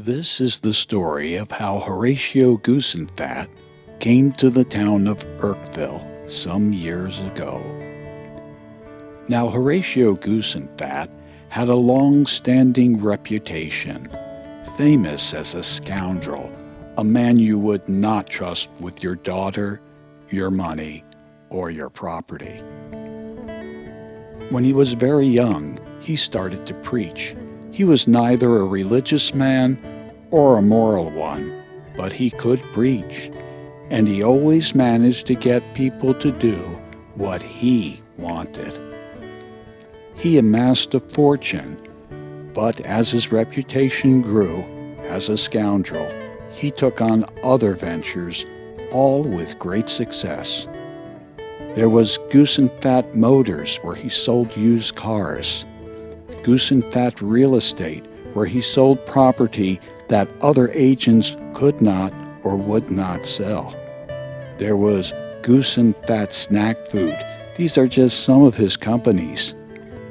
This is the story of how Horatio Goosenfat came to the town of Urkville some years ago. Now, Horatio Goosenfat had a long-standing reputation, famous as a scoundrel, a man you would not trust with your daughter, your money, or your property. When he was very young, he started to preach. He was neither a religious man or a moral one, but he could preach, and he always managed to get people to do what he wanted. He amassed a fortune, but as his reputation grew as a scoundrel, he took on other ventures, all with great success. There was Goosenfat Motors, where he sold used cars. Goosenfat Real Estate, where he sold property that other agents could not or would not sell. There was Goosenfat Snack Food. These are just some of his companies.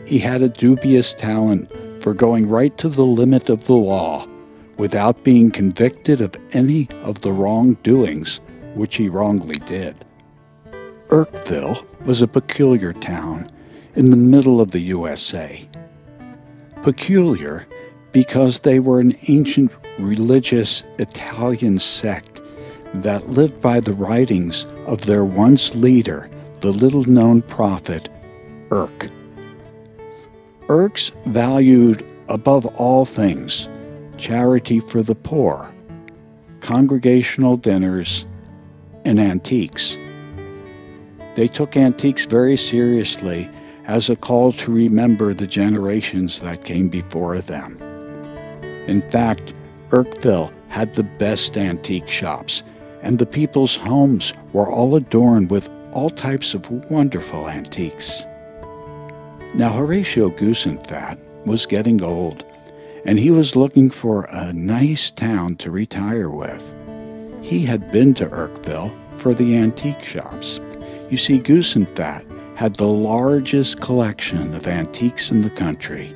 He had a dubious talent for going right to the limit of the law without being convicted of any of the wrongdoings which he wrongly did. Urkville was a peculiar town in the middle of the USA. Peculiar because they were an ancient religious Italian sect that lived by the writings of their once leader, the little-known prophet Urk. Urks valued above all things charity for the poor, congregational dinners, and antiques. They took antiques very seriously as a call to remember the generations that came before them. In fact, Urkville had the best antique shops, and the people's homes were all adorned with all types of wonderful antiques. Now, Horatio Goosenfat was getting old, and he was looking for a nice town to retire with. He had been to Urkville for the antique shops. You see, Goosenfat had the largest collection of antiques in the country,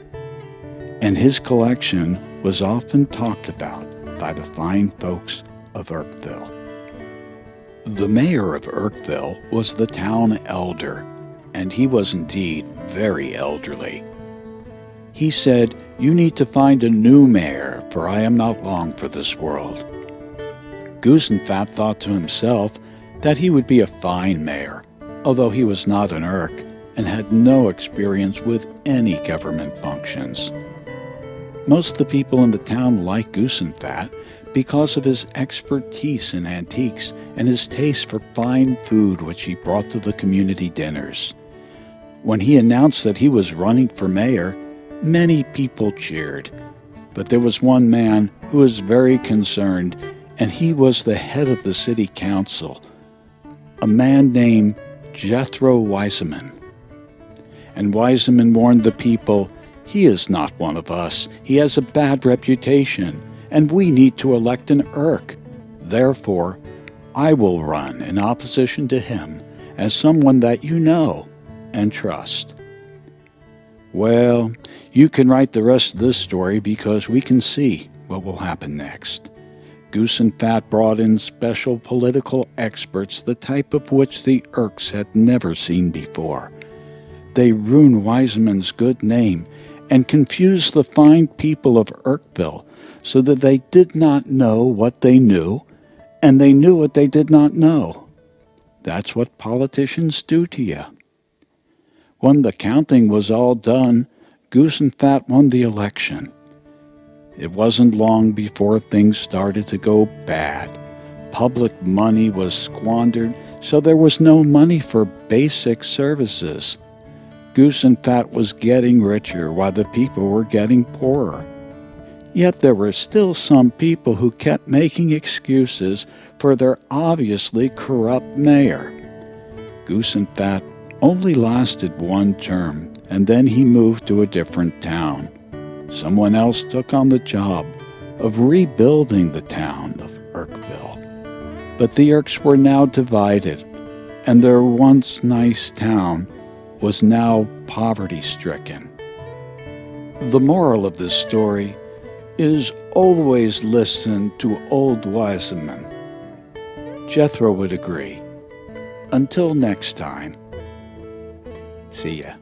and his collection was often talked about by the fine folks of Urkville. The mayor of Urkville was the town elder, and he was indeed very elderly. He said, "You need to find a new mayor, for I am not long for this world." Goosenfat thought to himself that he would be a fine mayor, although he was not an Urk and had no experience with any government functions. Most of the people in the town liked Goosenfat because of his expertise in antiques and his taste for fine food which he brought to the community dinners. When he announced that he was running for mayor, many people cheered. But there was one man who was very concerned, and he was the head of the city council, a man named Jethro Wiseman. And Wiseman warned the people, "He is not one of us. He has a bad reputation, and we need to elect an Urk. Therefore, I will run in opposition to him as someone that you know and trust." Well, you can write the rest of this story because we can see what will happen next. Goosenfat brought in special political experts, the type of which the Urks had never seen before. They ruined Wiseman's good name and confused the fine people of Urkville so that they did not know what they knew, and they knew what they did not know. That's what politicians do to you. When the counting was all done, Goosenfat won the election. It wasn't long before things started to go bad. Public money was squandered, so there was no money for basic services. Goosenfat was getting richer while the people were getting poorer. Yet there were still some people who kept making excuses for their obviously corrupt mayor. Goosenfat only lasted one term, and then he moved to a different town. Someone else took on the job of rebuilding the town of Urkville. But the Urks were now divided, and their once nice town was now poverty-stricken. The moral of this story is always listen to old wise men. Jethro would agree. Until next time, see ya.